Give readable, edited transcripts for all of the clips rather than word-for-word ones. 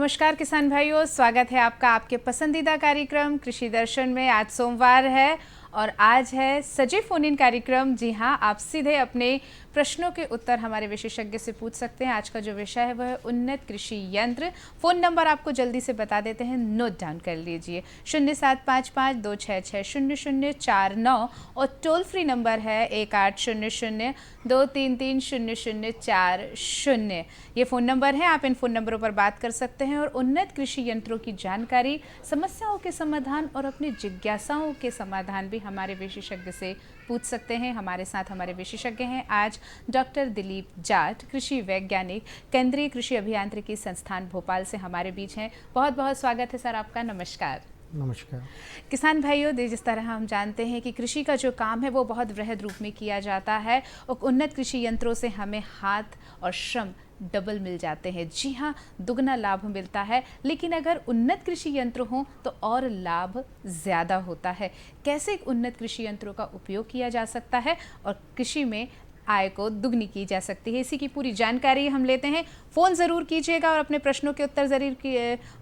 नमस्कार किसान भाइयों, स्वागत है आपका आपके पसंदीदा कार्यक्रम कृषि दर्शन में। आज सोमवार है और आज है सजीव फोन इन कार्यक्रम। जी हाँ, आप सीधे अपने प्रश्नों के उत्तर हमारे विशेषज्ञ से पूछ सकते हैं। आज का जो विषय है वह है उन्नत कृषि यंत्र। फ़ोन नंबर आपको जल्दी से बता देते हैं, नोट डाउन कर लीजिए 0755-266-0049 और टोल फ्री नंबर है 1800-233-0040। ये फ़ोन नंबर है, आप इन फ़ोन नंबरों पर बात कर सकते हैं और उन्नत कृषि यंत्रों की जानकारी, समस्याओं के समाधान और अपनी जिज्ञासाओं के समाधान भी हमारे विशेषज्ञ से पूछ सकते हैं। हमारे साथ हमारे विशेषज्ञ हैं आज डॉक्टर दिलीप जाट, कृषि वैज्ञानिक, केंद्रीय कृषि अभियांत्रिकी संस्थान भोपाल से हमारे बीच हैं। बहुत बहुत स्वागत है सर आपका। नमस्कार। नमस्कार। किसान भाइयों, जिस तरह हम जानते हैं कि कृषि का जो काम है वो बहुत वृहद रूप में किया जाता है और उन्नत कृषि यंत्रों से हमें हाथ और श्रम डबल मिल जाते हैं। जी हाँ, दुगना लाभ मिलता है। लेकिन अगर उन्नत कृषि यंत्र हों तो और लाभ ज़्यादा होता है। कैसे उन्नत कृषि यंत्रों का उपयोग किया जा सकता है और कृषि में आय को दुगनी की जा सकती है, इसी की पूरी जानकारी हम लेते हैं। फ़ोन ज़रूर कीजिएगा और अपने प्रश्नों के उत्तर ज़रूर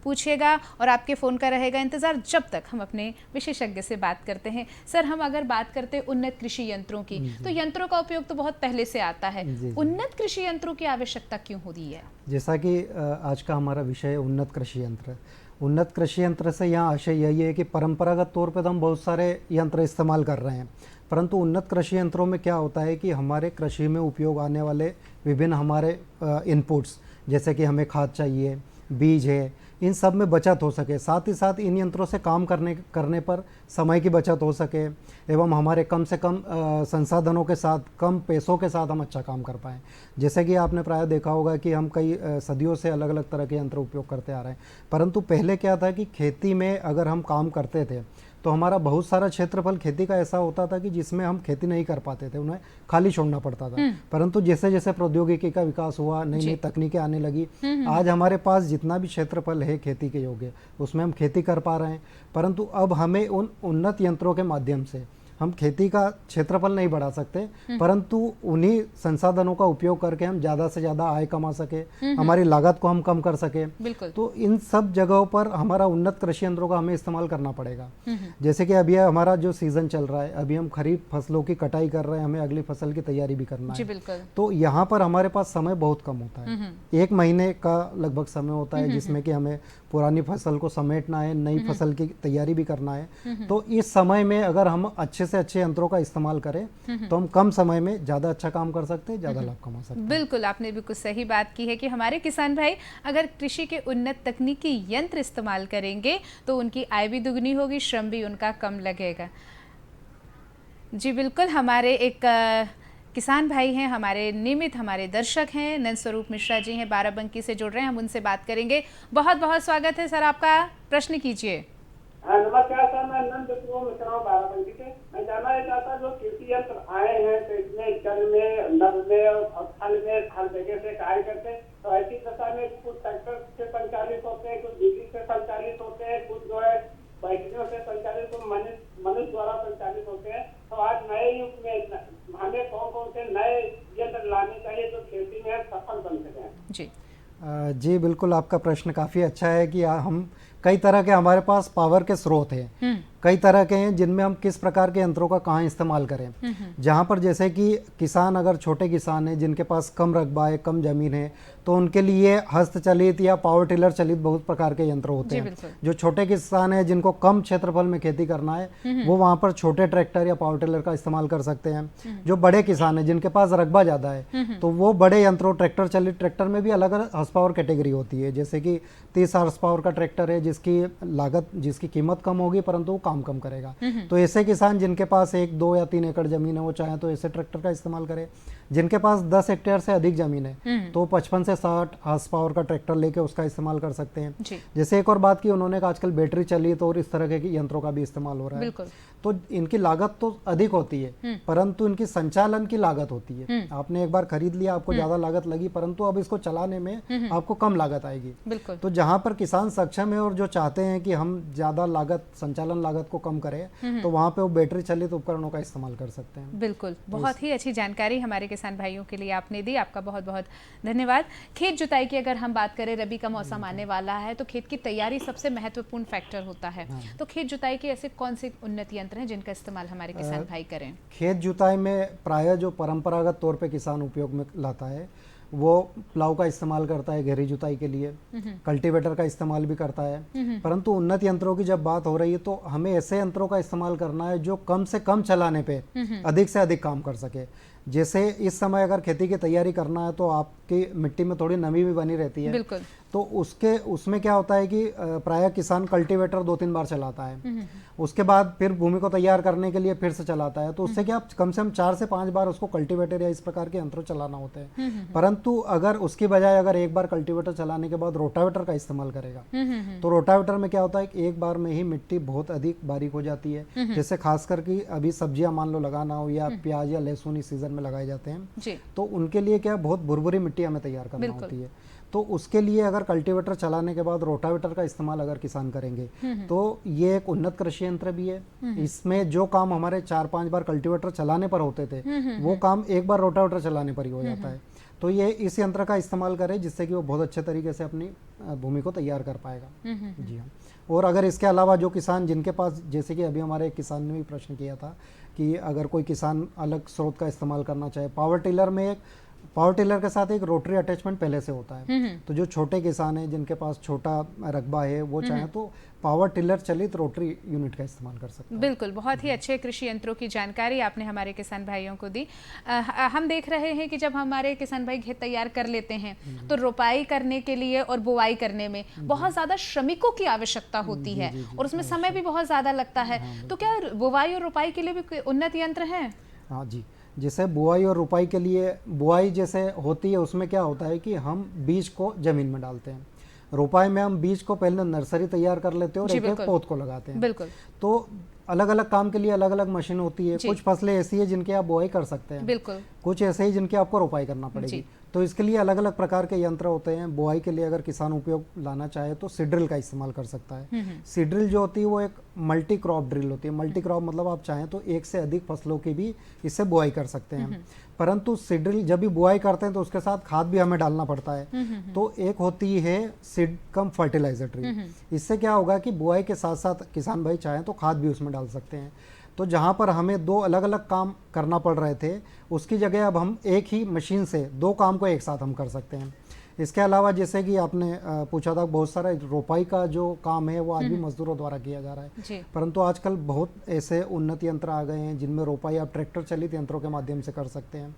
पूछिएगा और आपके फ़ोन का रहेगा इंतज़ार जब तक हम अपने विशेषज्ञ से बात करते हैं। सर, हम अगर बात करते हैं उन्नत कृषि यंत्रों की, तो यंत्रों का उपयोग तो बहुत पहले से आता है। उन्नत कृषि यंत्रों की आवश्यकता क्यों होती है? जैसा कि आज का हमारा विषय है उन्नत कृषि यंत्र। उन्नत कृषि यंत्र से यहाँ आशय यही है कि परंपरागत तौर पर तो हम बहुत सारे यंत्र इस्तेमाल कर रहे हैं, परंतु उन्नत कृषि यंत्रों में क्या होता है कि हमारे कृषि में उपयोग आने वाले विभिन्न हमारे इनपुट्स, जैसे कि हमें खाद चाहिए, बीज है, इन सब में बचत हो सके। साथ ही साथ इन यंत्रों से काम करने पर समय की बचत हो सके एवं हमारे कम से कम संसाधनों के साथ, कम पैसों के साथ हम अच्छा काम कर पाएँ। जैसे कि आपने प्रायः देखा होगा कि हम कई सदियों से अलग अलग तरह के यंत्र उपयोग करते आ रहे हैं, परंतु पहले क्या था कि खेती में अगर हम काम करते थे तो हमारा बहुत सारा क्षेत्रफल खेती का ऐसा होता था कि जिसमें हम खेती नहीं कर पाते थे, उन्हें खाली छोड़ना पड़ता था। परंतु जैसे जैसे प्रौद्योगिकी का विकास हुआ, नई नई तकनीकें आने लगी, आज हमारे पास जितना भी क्षेत्रफल है खेती के योग्य, उसमें हम खेती कर पा रहे हैं। परंतु अब हमें उन उन्नत यंत्रों के माध्यम से हम खेती का क्षेत्रफल नहीं बढ़ा सकते, परंतु उन्हीं संसाधनों का उपयोग करके हम ज़्यादा से ज़्यादा आय कमा सके, हमारी लागत को हम कम कर सके। तो इन सब जगहों पर हमारा उन्नत कृषि यंत्रों का हमें इस्तेमाल करना पड़ेगा। जैसे कि अभी हमारा जो सीजन चल रहा है, अभी हम खरीफ फसलों की कटाई कर रहे हैं, हमें अगली फसल की तैयारी भी करना है। तो यहाँ पर हमारे पास समय बहुत कम होता है, 1 महीने का लगभग समय होता है जिसमें कि हमें पुरानी फसल को समेटना है, नई फसल की तैयारी भी करना है। तो इस समय में अगर हम अच्छे से अच्छे यंत्रों का इस्तेमाल करें तो हम कम समय में ज़्यादा अच्छा काम कर सकते हैं, ज़्यादा लाभ कमा सकते हैं। बिल्कुल, आपने बिल्कुल सही बात की है कि हमारे किसान भाई अगर कृषि के उन्नत तकनीकी यंत्र इस्तेमाल करेंगे तो उनकी आय भी दुगनी होगी, श्रम भी उनका कम लगेगा। जी बिल्कुल, हमारे एक किसान भाई हैं, हमारे नियमित हमारे दर्शक हैं, नंद स्वरूप मिश्रा जी हैं, बाराबंकी से जुड़ रहे हैं, हम उनसे बात करेंगे। बहुत बहुत स्वागत है सर आपका, प्रश्न कीजिए। हाँ, नमस्कार सर, मैं नंद स्वरूप मिश्रा हूँ बाराबंकी से। मैं जानना चाहता जो कृषि यंत्र आए हैं तो इसमें जल में, नभ में और थल में हर जगह से कार्य करते हैं, तो ऐसी दशा में कुछ ट्रैक्टर से संचालित होते हैं, कुछ बिजली से संचालित होते हैं, कुछ जो है बैटरियों से संचालित, तो मनुष्य द्वारा संचालित होते हैं। तो आज नए युग में हमें कौन कौन से नए यंत्र लाने चाहिए जो खेती में सफल बन सकें? जी बिल्कुल, आपका प्रश्न काफ़ी अच्छा है कि हम कई तरह के हमारे पास पावर के स्रोत हैं, कई तरह के हैं जिनमें हम किस प्रकार के यंत्रों का कहाँ इस्तेमाल करें। जहाँ पर जैसे कि किसान, अगर छोटे किसान हैं जिनके पास कम रकबा है, कम जमीन है, तो उनके लिए हस्तचलित या पावर टिलर चलित बहुत प्रकार के यंत्र होते हैं। जो छोटे किसान हैं जिनको कम क्षेत्रफल में खेती करना है, वो वहाँ पर छोटे ट्रैक्टर या पावर टिलर का इस्तेमाल कर सकते हैं। जो बड़े किसान हैं जिनके पास रकबा ज़्यादा है, तो वो बड़े यंत्रों, ट्रैक्टर चलित, ट्रैक्टर में भी अलग अलग हॉर्स पावर कैटेगरी होती है। जैसे कि 30 हॉर्स पावर का ट्रैक्टर है जिसकी लागत, जिसकी कीमत कम होगी परंतु वो काम कम करेगा। तो ऐसे किसान जिनके पास 1, 2 या 3 एकड़ जमीन है, वो चाहे तो ऐसे ट्रैक्टर का इस्तेमाल करें। जिनके पास 10 हेक्टेयर से अधिक जमीन है तो 55 से 60 हॉर्स पावर का ट्रैक्टर लेके उसका इस्तेमाल कर सकते हैं। जैसे एक और बात की उन्होंने, आजकल बैटरी चलित और इस तरह के यंत्रों का भी इस्तेमाल हो रहा है। तो इनकी लागत तो अधिक होती है, परंतु इनकी संचालन की लागत होती है। आपने एक बार खरीद लिया, आपको ज्यादा लागत लगी, परंतु अब इसको चलाने में आपको कम लागत आएगी। तो जहाँ पर किसान सक्षम है और जो चाहते हैं कि हम ज्यादा लागत, संचालन लागत लागत को कम करे, तो वहाँ पे वो बैटरी चालित उपकरणों का इस्तेमाल कर सकते हैं। बिल्कुल, बहुत ही अच्छी जानकारी हमारे किसान भाइयों के लिए आपने दी, आपका बहुत बहुत धन्यवाद। खेत जुताई की अगर हम बात करें, रबी का मौसम आने वाला है तो खेत की तैयारी सबसे महत्वपूर्ण फैक्टर होता है। तो खेत जुताई के ऐसे कौन से उन्नत यंत्र हैं जिनका इस्तेमाल हमारे किसान भाई करें? खेत जुताई में प्रायः जो परंपरागत तौर पे किसान उपयोग में लाता है वो प्लाव का इस्तेमाल करता है गहरी जुताई के लिए, कल्टीवेटर का इस्तेमाल भी करता है। परंतु उन्नत यंत्रों की जब बात हो रही है तो हमें ऐसे यंत्रों का इस्तेमाल करना है जो कम से कम चलाने पे अधिक से अधिक काम कर सके। जैसे इस समय अगर खेती की तैयारी करना है तो आपकी मिट्टी में थोड़ी नमी भी बनी रहती है, बिल्कुल। तो उसमें क्या होता है कि प्रायः किसान कल्टीवेटर 2-3 बार चलाता है, उसके बाद फिर भूमि को तैयार करने के लिए फिर से चलाता है, तो उससे क्या कम से कम 4 से 5 बार उसको कल्टीवेटर या इस प्रकार के यंत्र चलाना होते हैं। परंतु अगर उसकी बजाय अगर एक बार कल्टीवेटर चलाने के बाद रोटावेटर का इस्तेमाल करेगा तो रोटावेटर में क्या होता है कि एक बार में ही मिट्टी बहुत अधिक बारीक हो जाती है। जैसे खासकर कि अभी सब्जियां मान लो लगाना हो या प्याज या लहसुन इस सीजन में लगाए जाते हैं जी। तो उनके लिए क्या बहुत भुरभुरी मिट्टी हमें तैयार करना होती है। तो उसके लिए अगर कल्टीवेटर चलाने के बाद रोटावेटर का इस्तेमाल अगर किसान करेंगे तो ये एक उन्नत कृषि यंत्र भी है। इसमें जो काम हमारे 4-5 बार कल्टीवेटर चलाने पर होते थे वो काम एक बार रोटावेटर चलाने पर ही हो जाता है। तो ये इस यंत्र का इस्तेमाल करें जिससे कि वो बहुत अच्छे तरीके से अपनी भूमि को तैयार कर पाएगा। जी हाँ। और अगर इसके अलावा जो किसान जिनके पास, जैसे कि अभी हमारे एक किसान ने भी प्रश्न किया था कि अगर कोई किसान अलग स्रोत का इस्तेमाल करना चाहे, पावर टिलर के साथ एक रोटरी अटैचमेंट पहले से होता है। तो जो छोटे किसान हैं जिनके पास छोटा रकबा है वो चाहे तो पावर टिलर चलित रोटरी यूनिट का इस्तेमाल कर सकते हैं। बिल्कुल, बहुत ही अच्छे कृषि यंत्रों की जानकारी आपने हमारे किसान भाइयों को दी। हम देख रहे हैं कि जब हमारे किसान भाई खेत तैयार कर लेते हैं तो रोपाई करने के लिए और बुवाई करने में बहुत ज़्यादा श्रमिकों की आवश्यकता होती है और उसमें समय भी बहुत ज़्यादा लगता है। तो क्या बुवाई और रोपाई के लिए भी उन्नत यंत्र हैं? हाँ जी, जैसे बुआई और रोपाई के लिए, बुआई जैसे होती है उसमें क्या होता है कि हम बीज को जमीन में डालते हैं, रोपाई में हम बीज को पहले नर्सरी तैयार कर लेते हैं और एक एक पौध को लगाते हैं। बिल्कुल। तो अलग अलग काम के लिए अलग अलग मशीन होती है। कुछ फसलें ऐसी है जिनके आप बुआई कर सकते हैं, बिल्कुल, कुछ ऐसे ही जिनकी आपको रोपाई करना पड़ेगी। तो इसके लिए अलग अलग प्रकार के यंत्र होते हैं। बुआई के लिए अगर किसान उपयोग लाना चाहे तो सीड्रिल का इस्तेमाल कर सकता है। सीड्रिल जो होती है वो एक मल्टी क्रॉप ड्रिल होती है। मल्टी क्रॉप मतलब आप चाहें तो एक से अधिक फसलों की भी इससे बुआई कर सकते हैं। परंतु सीड्रिल जब भी बुआई करते हैं तो उसके साथ खाद भी हमें डालना पड़ता है। तो एक होती है सीड कम फर्टिलाइजर ड्रिल। इससे क्या होगा कि बुआई के साथ साथ किसान भाई चाहें तो खाद भी उसमें डाल सकते हैं। तो जहाँ पर हमें 2 अलग अलग काम करना पड़ रहे थे उसकी जगह अब हम एक ही मशीन से 2 काम को एक साथ हम कर सकते हैं। इसके अलावा जैसे कि आपने पूछा था, बहुत सारा रोपाई का जो काम है वो आज भी मजदूरों द्वारा किया जा रहा है, परंतु आजकल बहुत ऐसे उन्नत यंत्र आ गए हैं जिनमें रोपाई आप ट्रैक्टर चलित यंत्रों के माध्यम से कर सकते हैं।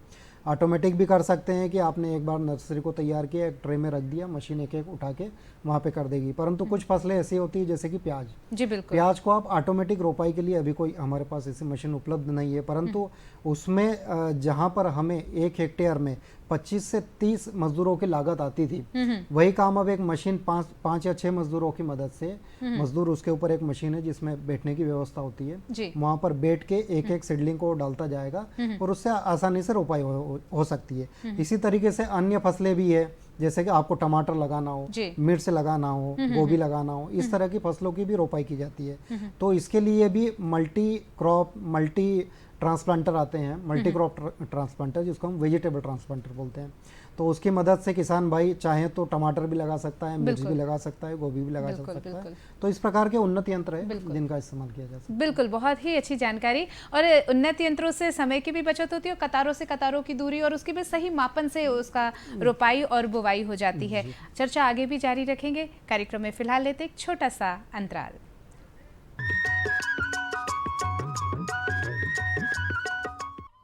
ऑटोमेटिक भी कर सकते हैं कि आपने एक बार नर्सरी को तैयार किया, एक ट्रे में रख दिया, मशीन एक एक उठा के वहाँ पे कर देगी। परंतु कुछ फसलें ऐसी होती है जैसे कि प्याज, जी बिल्कुल, प्याज को आप ऑटोमेटिक रोपाई के लिए अभी कोई हमारे पास ऐसी मशीन उपलब्ध नहीं है, परंतु उसमें जहाँ पर हमें 1 हेक्टेयर में 25 से 30 मजदूरों की लागत आती थी, वही काम अब एक मशीन 5 या 6 मजदूरों की मदद से, मजदूर उसके ऊपर एक मशीन है जिसमें बैठने की व्यवस्था होती है, वहाँ पर बैठ के एक एक सीडलिंग को डालता जाएगा और उससे आसानी से रोपाई हो सकती है। इसी तरीके से अन्य फसलें भी है, जैसे कि आपको टमाटर लगाना हो, मिर्च लगाना हो, गोभी लगाना हो, इस तरह की फसलों की भी रोपाई की जाती है। तो इसके लिए भी मल्टी क्रॉप, मल्टी ट्रांसप्लांटर आते हैं, मल्टी क्रॉप ट्रांसप्लांटर जिसको हम वेजिटेबल ट्रांसप्लांटर बोलते हैं। तो उसकी मदद से किसान भाई चाहे तो टमाटर भी लगा सकता है, मिर्च भी लगा सकता है, गोभी भी लगा सकता है। तो इस प्रकार के उन्नत यंत्र है जिनका इस्तेमाल किया जा सकता है। बिल्कुल, बहुत ही अच्छी जानकारी। और उन्नत यंत्रों से समय की भी बचत होती है और कतारों से कतारों की दूरी और उसके भी सही मापन से उसका रोपाई और बुवाई हो जाती है। चर्चा आगे भी जारी रखेंगे। कार्यक्रम में फिलहाल लेते एक छोटा सा अंतराल।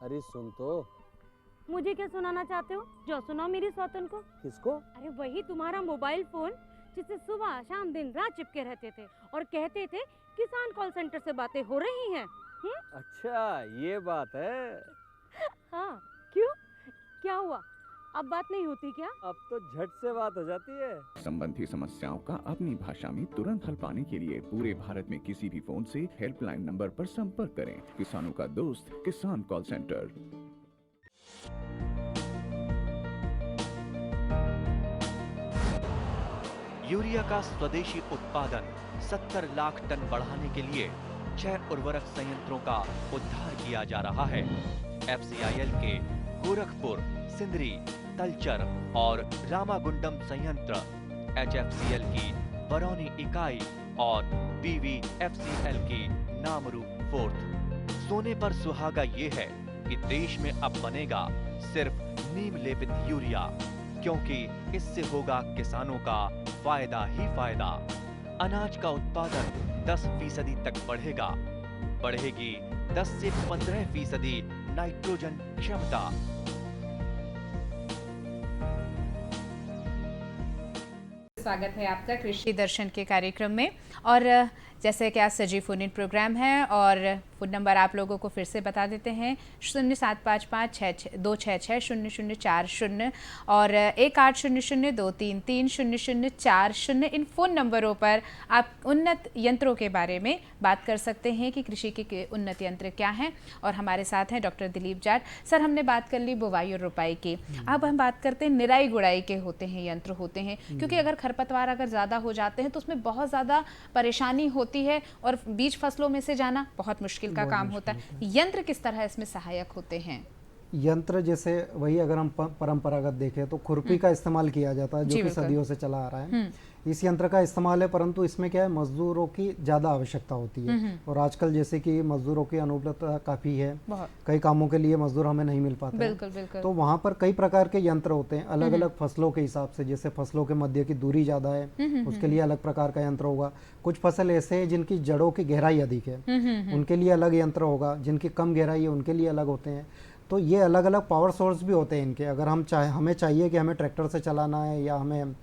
अरे सुन तो। मुझे क्या सुनाना चाहते हो? जो सुनाओ मेरी सौतन को। किसको? अरे वही तुम्हारा मोबाइल फोन जिससे सुबह शाम दिन रात चिपके रहते थे और कहते थे किसान कॉल सेंटर से बातें हो रही हैं। अच्छा ये बात है। हाँ, क्यों, क्या हुआ? अब बात नहीं होती क्या? अब तो झट से बात हो जाती है। संबंधी समस्याओं का अपनी भाषा में तुरंत हल पाने के लिए पूरे भारत में किसी भी फोन से हेल्पलाइन नंबर पर संपर्क करें। किसानों का दोस्त किसान कॉल सेंटर। यूरिया का स्वदेशी उत्पादन 70 लाख टन बढ़ाने के लिए 6 उर्वरक संयंत्रों का उद्धार किया जा रहा है। FCIL के गोरखपुर, सिंदरी, तलचर और रामागुंडम संयंत्र, HFCL की बरौनी इकाई और BVFCL की नामरू फोर्थ। सोने पर सुहागा ये है कि देश में अब बनेगा सिर्फ नीम लेपित यूरिया, क्योंकि इससे होगा किसानों का फायदा ही फायदा। अनाज का उत्पादन 10% तक बढ़ेगा। बढ़ेगी 10 से 15% नाइट्रोजन क्षमता। स्वागत है आपका कृषि दर्शन के कार्यक्रम में। और जैसे कि आज सजीव फोन इन प्रोग्राम है और फ़ोन नंबर आप लोगों को फिर से बता देते हैं 0755-266-0040 और 1800-233-0040। इन फ़ोन नंबरों पर आप उन्नत यंत्रों के बारे में बात कर सकते हैं कि कृषि के उन्नत यंत्र क्या हैं। और हमारे साथ हैं डॉक्टर दिलीप जाट। सर, हमने बात कर ली बुवाई और रोपाई की, अब हम बात करते हैं निराई गुड़ाई के होते हैं यंत्र होते हैं, क्योंकि अगर खरपतवार अगर ज़्यादा हो जाते हैं तो उसमें बहुत ज़्यादा परेशानी होती है और बीज फसलों में से जाना बहुत मुश्किल का काम होता है। यंत्र किस तरह इसमें सहायक होते हैं? यंत्र जैसे वही अगर हम परंपरागत देखें तो खुरपी का इस्तेमाल किया जाता है, जो कि सदियों से चला आ रहा है। इस यंत्र का इस्तेमाल है, परंतु इसमें क्या है, मजदूरों की ज़्यादा आवश्यकता होती है। और आजकल जैसे कि मजदूरों की अनुपलब्धता काफ़ी है, कई कामों के लिए मजदूर हमें नहीं मिल पाते। बिल्कुल बिल्कुल। तो वहाँ पर कई प्रकार के यंत्र होते हैं अलग अलग फसलों के हिसाब से। जैसे फसलों के मध्य की दूरी ज़्यादा है, उसके लिए अलग प्रकार का यंत्र होगा। कुछ फसल ऐसे हैं जिनकी जड़ों की गहराई अधिक है, उनके लिए अलग यंत्र होगा। जिनकी कम गहराई है उनके लिए अलग होते हैं। तो ये अलग अलग पावर सोर्स भी होते हैं इनके। अगर हमें चाहिए कि हमें ट्रैक्टर से चलाना है या हमें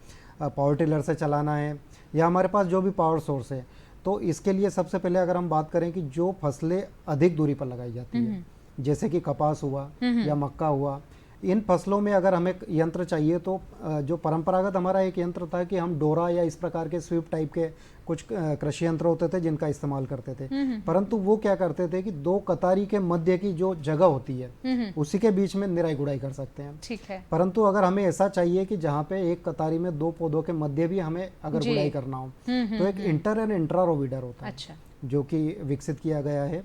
पावर टिलर से चलाना है या हमारे पास जो भी पावर सोर्स है, तो इसके लिए सबसे पहले अगर हम बात करें कि जो फसलें अधिक दूरी पर लगाई जाती है, जैसे कि कपास हुआ या मक्का हुआ, इन फसलों में अगर हमें यंत्र चाहिए तो जो परंपरागत हमारा एक यंत्र था कि हम डोरा या इस प्रकार के स्वीप टाइप के कुछ कृषि यंत्र होते थे जिनका इस्तेमाल करते थे। परंतु वो क्या करते थे कि दो कतारी के मध्य की जो जगह होती है उसी के बीच में निराई गुड़ाई कर सकते हैं। ठीक है। परंतु अगर हमें ऐसा चाहिए कि जहाँ पे एक कतारी में दो पौधों के मध्य भी हमें अगर गुड़ाई करना हो, तो एक इंटर एंड इंट्रा वीडर होता है। अच्छा। जो कि विकसित किया गया है।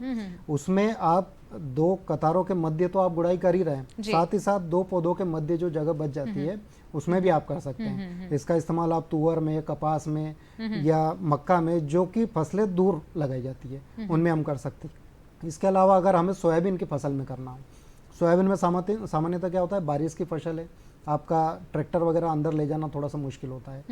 उसमें आप दो कतारों के मध्य तो आप गुड़ाई कर ही रहे हैं, साथ ही साथ दो पौधों के मध्य जो जगह बच जाती है उसमें भी आप कर सकते हैं। इसका इस्तेमाल आप तुअर में, कपास में या मक्का में, जो कि फसलें दूर लगाई जाती है, उनमें हम कर सकते हैं। इसके अलावा अगर हमें सोयाबीन की फसल में करना हो, सोयाबीन में सामान्यतः क्या होता है, बारिश की फसल है, आपका ट्रैक्टर वगैरह अंदर ले जाना थोड़ा सा मुश्किल होता है।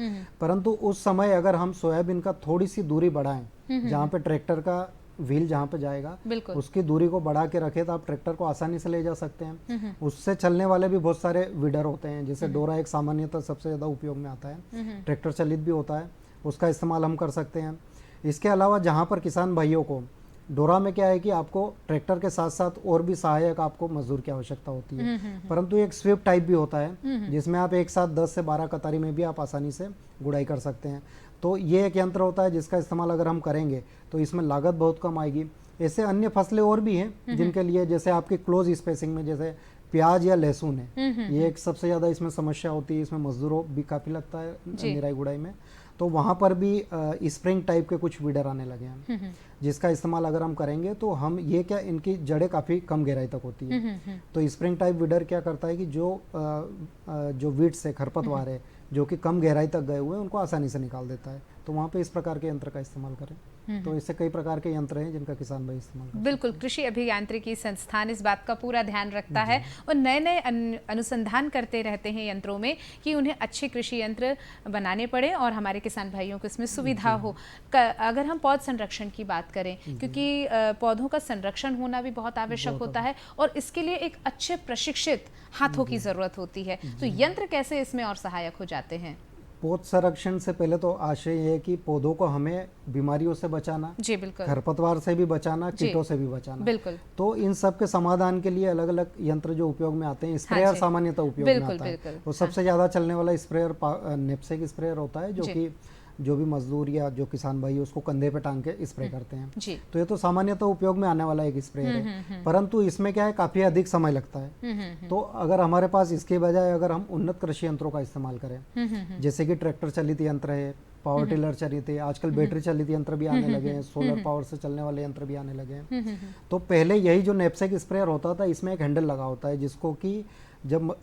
परंतु उस समय अगर हम सोयाबीन का थोड़ी सी दूरी बढ़ाएं, जहाँ पे ट्रैक्टर का व्हील जहाँ पे जाएगा उसकी दूरी को बढ़ा के रखे, तो आप ट्रैक्टर को आसानी से ले जा सकते हैं। उससे चलने वाले भी बहुत सारे वीडर होते हैं, जैसे डोरा एक सामान्यतः सबसे ज़्यादा उपयोग में आता है, ट्रैक्टर चलित भी होता है, उसका इस्तेमाल हम कर सकते हैं। इसके अलावा जहाँ पर किसान भाइयों को डोरा में क्या है कि आपको ट्रैक्टर के साथ साथ और भी सहायक आपको मजदूर की आवश्यकता होती है, परंतु एक स्वीप टाइप भी होता है जिसमें आप एक साथ 10 से 12 कतारी में भी आप आसानी से गुड़ाई कर सकते हैं। तो ये एक यंत्र होता है जिसका इस्तेमाल अगर हम करेंगे तो इसमें लागत बहुत कम आएगी। ऐसे अन्य फसलें और भी हैं जिनके लिए, जैसे आपकी क्लोज स्पेसिंग में जैसे प्याज या लहसुन है, ये एक सबसे ज़्यादा इसमें समस्या होती है, इसमें मजदूरों भी काफ़ी लगता है निराई गुड़ाई में। तो वहाँ पर भी स्प्रिंग टाइप के कुछ वीडर आने लगे हैं, जिसका इस्तेमाल अगर हम करेंगे तो हम ये क्या, इनकी जड़ें काफ़ी कम गहराई तक होती है। तो स्प्रिंग टाइप वीडर क्या करता है कि जो वीड्स है, खरपतवार है, जो कि कम गहराई तक गए हुए हैं, उनको आसानी से निकाल देता है। तो वहाँ पे इस प्रकार के यंत्र का इस्तेमाल करें। तो इससे कई प्रकार के यंत्र हैं जिनका किसान भाई इस्तेमाल करते हैं। बिल्कुल, कृषि अभियांत्रिकी संस्थान इस बात का पूरा ध्यान रखता है और नए नए अनुसंधान करते रहते हैं यंत्रों में कि उन्हें अच्छे कृषि यंत्र बनाने पड़े और हमारे किसान भाइयों को इसमें सुविधा हो। अगर हम पौध संरक्षण की बात करें, क्योंकि पौधों का संरक्षण होना भी बहुत आवश्यक होता है और इसके लिए एक अच्छे प्रशिक्षित हाथों की जरूरत होती है। तो यंत्र कैसे इसमें और सहायक हो जाते हैं? पौध संरक्षण से पहले तो आशय ये है कि पौधों को हमें बीमारियों से बचाना, जी बिल्कुल, खरपतवार से भी बचाना, कीटों से भी बचाना, बिल्कुल। तो इन सब के समाधान के लिए अलग अलग यंत्र जो उपयोग में आते हैं, स्प्रेयर सामान्यतः उपयोग में आता है। तो सबसे ज्यादा चलने वाला स्प्रेयर नेप्सेक स्प्रेयर होता है, जो कि जो भी मजदूर या जो किसान भाई उसको कंधे पे टांग के स्प्रे करते हैं। तो ये तो सामान्यतः उपयोग में आने वाला एक स्प्रेयर है, परंतु इसमें क्या है, काफी अधिक समय लगता है। तो अगर हमारे पास इसके बजाय अगर हम उन्नत कृषि यंत्रों का इस्तेमाल करें, जैसे कि ट्रैक्टर चलित यंत्र है, पावर टिलर चलित है, आजकल बैटरी चलित यंत्र भी आने लगे हैं, सोलर पावर से चलने वाले यंत्र भी आने लगे हैं। तो पहले यही जो नैपसेक स्प्रेयर होता था, इसमें एक हैंडल लगा होता है जिसको कि जब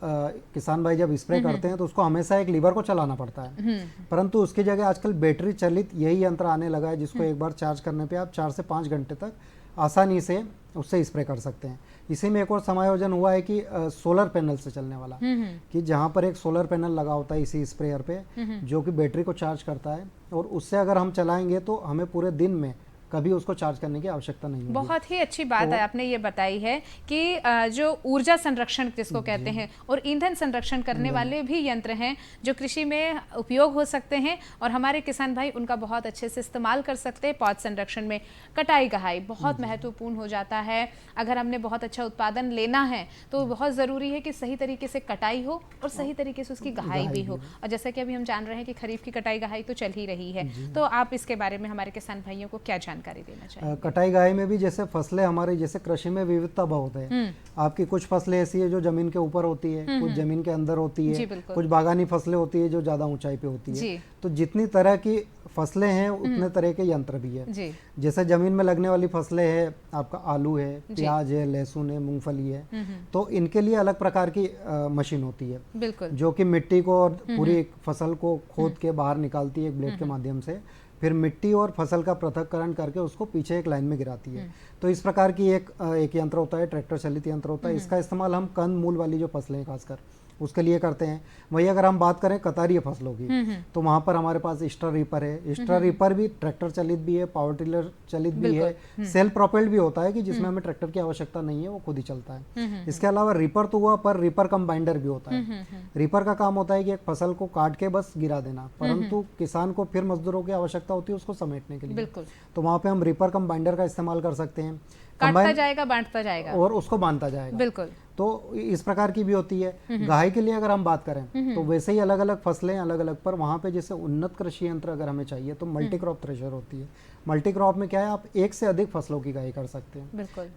किसान भाई जब स्प्रे करते हैं तो उसको हमेशा एक लीवर को चलाना पड़ता है, परंतु उसकी जगह आजकल बैटरी चलित यही यंत्र आने लगा है जिसको एक बार चार्ज करने पे आप 4 से 5 घंटे तक आसानी से उससे स्प्रे कर सकते हैं। इसी में एक और समायोजन हुआ है कि सोलर पैनल से चलने वाला, कि जहाँ पर एक सोलर पैनल लगा होता है इसी स्प्रेयर पे, जो कि बैटरी को चार्ज करता है, और उससे अगर हम चलाएंगे तो हमें पूरे दिन में कभी उसको चार्ज करने की आवश्यकता नहीं होगी। बहुत ही अच्छी बात है आपने ये बताई है कि जो ऊर्जा संरक्षण जिसको कहते हैं और ईंधन संरक्षण करने वाले भी यंत्र हैं जो कृषि में उपयोग हो सकते हैं और हमारे किसान भाई उनका बहुत अच्छे से इस्तेमाल कर सकते हैं। पौध संरक्षण में कटाई गहाई बहुत महत्वपूर्ण हो जाता है। अगर हमने बहुत अच्छा उत्पादन लेना है तो बहुत ज़रूरी है कि सही तरीके से कटाई हो और सही तरीके से उसकी गहाई भी हो। और जैसा कि अभी हम जान रहे हैं कि खरीफ की कटाई गहाई तो चल ही रही है, तो आप इसके बारे में हमारे किसान भाइयों को क्या जानकारी देना चाहिए? कटाई गहाई में भी जैसे फसलें हमारे, जैसे कृषि में विविधता बहुत है। आपकी कुछ फसलें ऐसी है जो जमीन के ऊपर होती है, कुछ जमीन के अंदर होती है, कुछ बागानी फसलें होती है जो ज्यादा ऊंचाई पे होती है। तो जितनी तरह की फसलें हैं उतने तरह के यंत्र भी है। जैसे जमीन में लगने वाली फसलें है, आपका आलू है, प्याज है, लहसुन है, मूंगफली है, तो इनके लिए अलग प्रकार की मशीन होती है, बिल्कुल, जो कि मिट्टी को और पूरी फसल को खोद के बाहर निकालती है एक ब्लेड के माध्यम से, फिर मिट्टी और फसल का पृथक्करण करके उसको पीछे एक लाइन में गिराती है। तो इस प्रकार की एक यंत्र होता है, ट्रैक्टर चालित यंत्र होता है। इसका इस्तेमाल हम कंद मूल वाली जो फसलें खासकर उसके लिए करते हैं। वही अगर हम बात करें कतारीय फसलों की, तो वहाँ पर हमारे पास स्टर रीपर है। स्टर रीपर भी ट्रैक्टर चलित भी है, पावर टिलर चलित भी है, सेल्फ प्रोपेल्ड भी होता है कि जिसमें हमें ट्रैक्टर की आवश्यकता नहीं है, वो खुद ही चलता है। इसके अलावा रीपर तो हुआ, पर रीपर कम बाइंडर भी होता है। रीपर का काम होता है कि एक फसल को काट के बस गिरा देना, परंतु किसान को फिर मजदूरों की आवश्यकता होती है उसको समेटने के लिए। तो वहाँ पे हम रीपर कम बाइंडर का इस्तेमाल कर सकते हैं, काटता जाएगा, बांटता जाएगा और उसको बांधता जाएगा। बिल्कुल। तो इस प्रकार की भी होती है। गहाई के लिए अगर हम बात करें तो वैसे ही अलग अलग फसलें अलग अलग, पर वहाँ पे जैसे उन्नत कृषि यंत्र अगर हमें चाहिए तो मल्टी क्रॉप थ्रेशर होती है। मल्टी क्रॉप में क्या है, आप एक से अधिक फसलों की गहाई कर सकते हैं। बिल्कुल।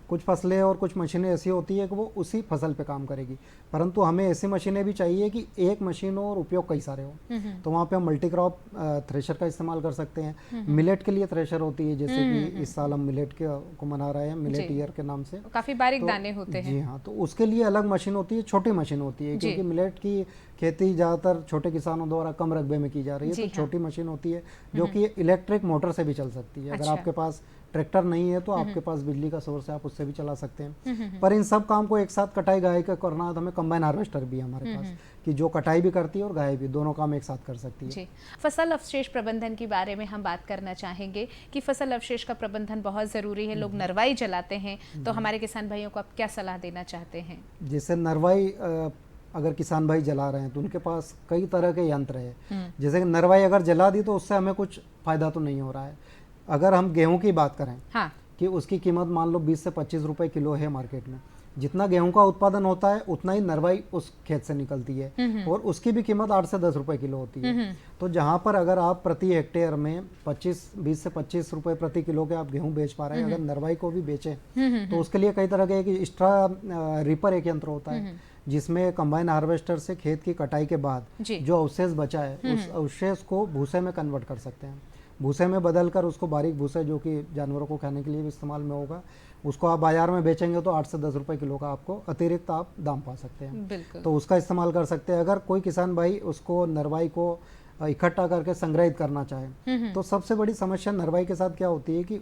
कुछ फसलें और कुछ मशीनें ऐसी होती है कि वो उसी फसल पे काम करेगी, परंतु हमें ऐसी मशीनें भी चाहिए कि एक मशीन हो और उपयोग कई सारे हो। तो वहाँ पे हम मल्टी क्रॉप थ्रेशर का इस्तेमाल कर सकते हैं। मिलेट के लिए थ्रेशर होती है, जैसे कि इस साल हम मिलेट को मना रहे हैं, मिलेट ईयर के नाम से, काफी बारीक दाने होते हैं। जी हाँ, तो उसके लिए अलग मशीन होती है, छोटी मशीन होती है, क्योंकि मिलेट की खेती ज्यादातर छोटे किसानों द्वारा कम रकबे में की जा रही है। तो छोटी मशीन होती है जो कि इलेक्ट्रिक मोटर से भी चल सकती है। अगर आपके पास ट्रैक्टर नहीं है तो आपके पास बिजली का सोर्स है, आप उससे भी चला सकते हैं। पर इन सब काम को एक साथ कटाई गहाई का करना है तो हमें कंबाइन हार्वेस्टर भी है हमारे पास, कि जो कटाई भी करती है और गहाई भी, दोनों काम एक साथ कर सकती है। जी। फसल अवशेष प्रबंधन के बारे में हम बात करना चाहेंगे कि फसल अवशेष का प्रबंधन बहुत ज़रूरी है। लोग नरवाई जलाते हैं, तो हमारे किसान भाइयों को आप क्या सलाह देना चाहते हैं? जैसे नरवाई अगर किसान भाई जला रहे हैं तो उनके पास कई तरह के यंत्र है। जैसे कि नरवाई अगर जला दी तो उससे हमें कुछ फायदा तो नहीं हो रहा है। अगर हम गेहूं की बात करें, हाँ, कि उसकी कीमत मान लो 20 से 25 रुपए किलो है मार्केट में, जितना गेहूं का उत्पादन होता है उतना ही नरवाई उस खेत से निकलती है, और उसकी भी कीमत 8 से 10 रुपए किलो होती है। तो जहां पर अगर आप प्रति हेक्टेयर में 20 से 25 रुपए प्रति किलो के आप गेहूं बेच पा रहे हैं, अगर नरवाई को भी बेचें तो उसके लिए कई तरह के एक्स्ट्रा रीपर एक यंत्र होता है, जिसमें कंबाइन हार्वेस्टर से खेत की कटाई के बाद जो अवशेष बचा है उस अवशेष को भूसे में कन्वर्ट कर सकते हैं। भूसे में बदलकर उसको बारीक भूसे, जो कि जानवरों को खाने के लिए भी इस्तेमाल में होगा, उसको आप बाजार में बेचेंगे तो 8 से 10 रुपए किलो का आपको अतिरिक्त आप दाम पा सकते हैं। तो उसका इस्तेमाल कर सकते हैं। अगर कोई किसान भाई उसको नरवाई को इकट्ठा करके संग्रहित करना चाहे तो सबसे बड़ी समस्या नरवाई के साथ क्या होती है कि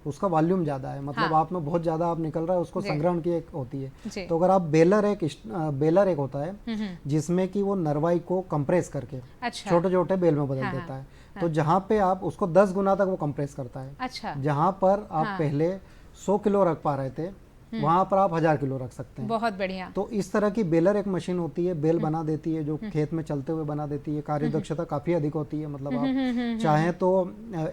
उसका वॉल्यूम ज़्यादा है, मतलब आप में बहुत ज़्यादा आप निकल रहा है, उसको संग्रहण की एक होती है। तो अगर आप बेलर एक होता है जिसमें कि वो नरवाई को कंप्रेस करके छोटे छोटे बेल में बदल देता है। तो जहाँ पे आप उसको 10 गुना तक वो कंप्रेस करता है। जहाँ पर आप पहले 100 किलो रख पा रहे थे, वहां पर आप 1000 किलो रख सकते हैं। बहुत बढ़िया। तो इस तरह की बेलर एक मशीन होती है, बेल बना देती है, जो खेत में चलते हुए बना देती है। कार्य दक्षता काफी अधिक होती है, मतलब आप चाहें तो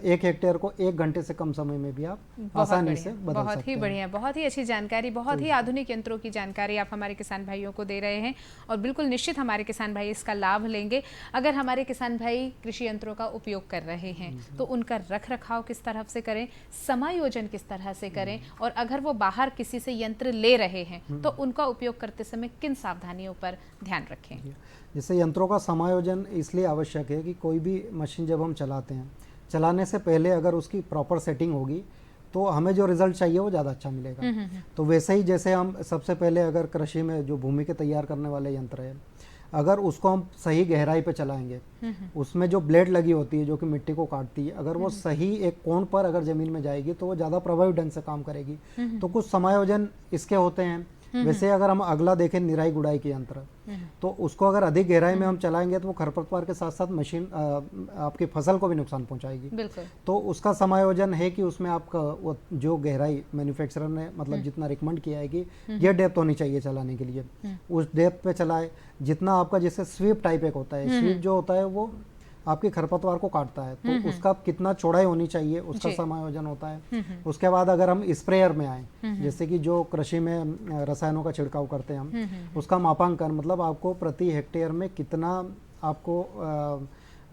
1 हेक्टेयर को 1 घंटे से कम समय में भी आप आसानी से बदल सकते हैं। बहुत ही बढ़िया, बहुत ही अच्छी जानकारी, बहुत ही आधुनिक यंत्रों की जानकारी आप हमारे किसान भाइयों को दे रहे हैं, और बिल्कुल निश्चित हमारे किसान भाई इसका लाभ लेंगे। अगर हमारे किसान भाई कृषि यंत्रों का उपयोग कर रहे हैं तो उनका रख रखाव किस तरह से करें, समायोजन किस तरह से करें, और अगर वो बाहर किसी से से यंत्र ले रहे हैं तो उनका उपयोग करते समय किन सावधानियों पर ध्यान रखें? जैसे यंत्रों का समायोजन इसलिए आवश्यक है कि कोई भी मशीन जब हम चलाते हैं, चलाने से पहले अगर उसकी प्रॉपर सेटिंग होगी तो हमें जो रिजल्ट चाहिए वो ज़्यादा अच्छा मिलेगा। तो वैसे ही जैसे हम सबसे पहले अगर कृषि में जो भूमि के तैयार करने वाले यंत्र है, अगर उसको हम सही गहराई पे चलाएंगे, उसमें जो ब्लेड लगी होती है जो कि मिट्टी को काटती है, अगर वो सही एक कोण पर अगर ज़मीन में जाएगी तो वो ज़्यादा प्रभावी ढंग से काम करेगी। तो कुछ समायोजन इसके होते हैं। वैसे अगर हम अगला देखें निराई गुड़ाई के यंत्र, तो उसको अगर अधिक गहराई में हम चलाएंगे तो वो खरपतवार के साथ साथ मशीन आपकी फसल को भी नुकसान पहुंचाएगी। बिल्कुल। तो उसका समायोजन है कि उसमें आपका वो जो गहराई मैन्युफैक्चरर ने मतलब जितना रिकमेंड किया है कि ये डेप्थ होनी चाहिए चलाने के लिए, उस डेप्थ पे चलाए। जितना आपका जैसे स्वीप टाइप एक होता है, स्वीप जो होता है वो आपकी खरपतवार को काटता है, तो उसका कितना चौड़ाई होनी चाहिए उसका समायोजन होता है। उसके बाद अगर हम स्प्रेयर में आए, जैसे कि जो कृषि में रसायनों का छिड़काव करते हैं हम, उसका मापांकन मतलब आपको प्रति हेक्टेयर में कितना आपको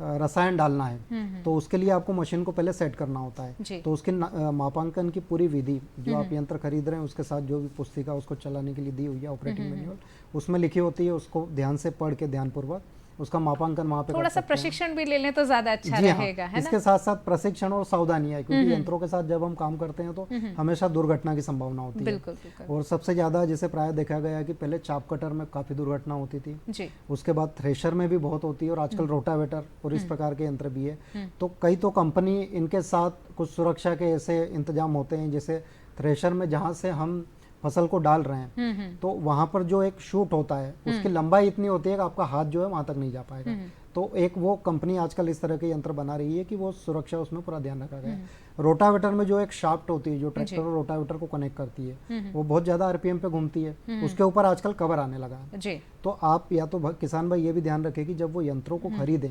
रसायन डालना है, तो उसके लिए आपको मशीन को पहले सेट करना होता है। तो उसके मापांकन की पूरी विधि जो आप यंत्र खरीद रहे हैं उसके साथ जो भी पुस्तिका उसको चलाने के लिए दी हुई है ऑपरेटिंग मैनुअल, उसमें लिखी होती है, उसको ध्यान से पढ़ के ध्यानपूर्वक उसका मापांकन वहाँ पे थोड़ा सा प्रशिक्षण भी ले लें तो ज्यादा अच्छा रहेगा, है ना? इसके साथ साथ प्रशिक्षण और सावधानी है, क्योंकि यंत्रों के साथ जब हम काम करते हैं तो हमेशा दुर्घटना की संभावना होती है। बिल्कुल, बिल्कुल। और सबसे ज्यादा जैसे प्राय देखा गया है कि पहले चाप कटर में काफी दुर्घटना होती थी जी। उसके बाद थ्रेशर में भी बहुत होती है, और आजकल रोटावेटर और इस प्रकार के यंत्र भी है। तो कई तो कंपनी इनके साथ कुछ सुरक्षा के ऐसे इंतजाम होते हैं, जैसे थ्रेशर में जहाँ से हम फसल को डाल रहे हैं तो वहां पर जो एक शूट होता है उसकी लंबाई इतनी होती है कि आपका हाथ जो है वहां तक नहीं जा पाएगा। तो एक वो कंपनी आजकल इस तरह के यंत्र बना रही है कि वो सुरक्षा उसमें पूरा ध्यान रखा गया है। रोटावेटर में जो एक शाफ्ट होती है जो ट्रैक्टर और रोटावेटर को कनेक्ट करती है, वो बहुत ज्यादा आरपीएम पे घूमती है, उसके ऊपर आजकल कवर आने लगा है। तो आप या तो किसान भाई ये भी ध्यान रखें कि जब वो यंत्रों को खरीदें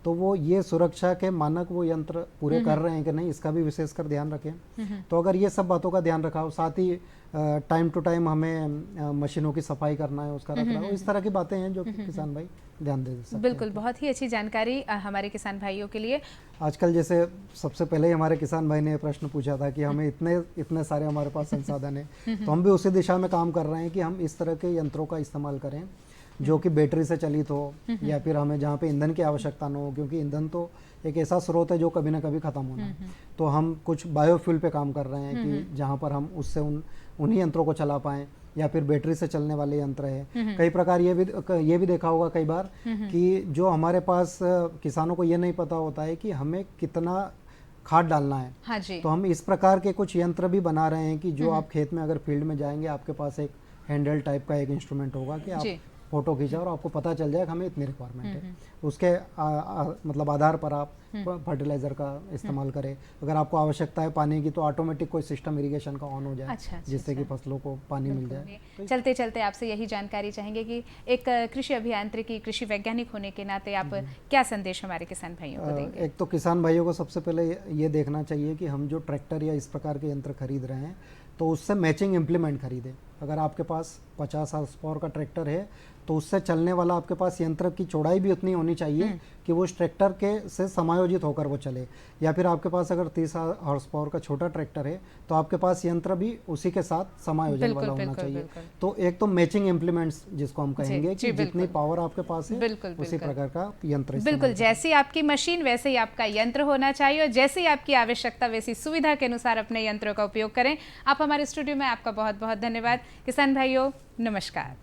तो वो ये सुरक्षा के मानक वो यंत्र पूरे कर रहे हैं कि नहीं, इसका भी विशेषकर ध्यान रखें। तो अगर ये सब बातों का ध्यान रखा हो, साथ ही टाइम टू टाइम हमें मशीनों की सफाई करना है, उसका रखना है, इस तरह की बातें हैं जो कि किसान भाई ध्यान दे सकते हैं। बिल्कुल, बहुत ही अच्छी जानकारी हमारे किसान भाइयों के लिए। आजकल जैसे सबसे पहले ही हमारे किसान भाई ने प्रश्न पूछा था कि हमें इतने सारे हमारे पास संसाधन है, तो हम भी उसी दिशा में काम कर रहे हैं कि हम इस तरह के यंत्रों का इस्तेमाल करें जो कि बैटरी से चलित हो, या फिर हमें जहाँ पे ईंधन की आवश्यकता न हो, क्योंकि ईंधन तो एक ऐसा स्रोत है जो कभी ना कभी खत्म होना है। तो हम कुछ बायोफ्यूल पे काम कर रहे हैं कि जहाँ पर हम उससे उन्हीं यंत्रों को चला पाएं, या फिर बैटरी से चलने वाले यंत्र है। कई प्रकार ये भी देखा होगा कई बार कि जो हमारे पास किसानों को ये नहीं पता होता है कि हमें कितना खाद डालना है। हाँ जी। तो हम इस प्रकार के कुछ यंत्र भी बना रहे हैं कि जो आप खेत में अगर फील्ड में जाएंगे, आपके पास एक हैंडल टाइप का एक इंस्ट्रूमेंट होगा कि आप फोटो खींचा और आपको पता चल जाएगा हमें इतनी रिक्वायरमेंट है। उसके मतलब आधार पर आप फर्टिलाइजर का इस्तेमाल करें। अगर आपको आवश्यकता है पानी की तो ऑटोमेटिक कोई सिस्टम इरिगेशन का ऑन हो जाए, जिससे कि फसलों को पानी मिल जाए। चलते चलते आपसे यही जानकारी चाहेंगे कि एक कृषि अभियांत्रिकी, कृषि वैज्ञानिक होने के नाते आप क्या संदेश हमारे किसान भाइयों को देंगे? एक तो किसान भाइयों को सबसे पहले ये देखना चाहिए कि हम जो ट्रैक्टर या इस प्रकार के यंत्र खरीद रहे हैं तो उससे मैचिंग इम्प्लीमेंट खरीदें। अगर आपके पास 50 हॉर्स पावर का ट्रैक्टर है तो उससे चलने वाला आपके पास यंत्र की चौड़ाई भी उतनी होनी चाहिए कि वो उस ट्रैक्टर के से समायोजित होकर वो चले। या फिर आपके पास अगर 30 हॉर्स पावर का छोटा ट्रैक्टर है तो आपके पास यंत्र भी उसी के साथ समायोजन वाला होना चाहिए। तो एक तो मैचिंग इम्प्लीमेंट्स जिसको हम कहेंगे कि जितनी पावर आपके पास है उसी प्रकार का यंत्र। बिल्कुल, जैसी आपकी मशीन वैसे ही आपका यंत्र होना चाहिए, और जैसे ही आपकी आवश्यकता वैसी सुविधा के अनुसार अपने यंत्रों का उपयोग करें। आप हमारे स्टूडियो में, आपका बहुत बहुत धन्यवाद। किसान भाइयों, नमस्कार।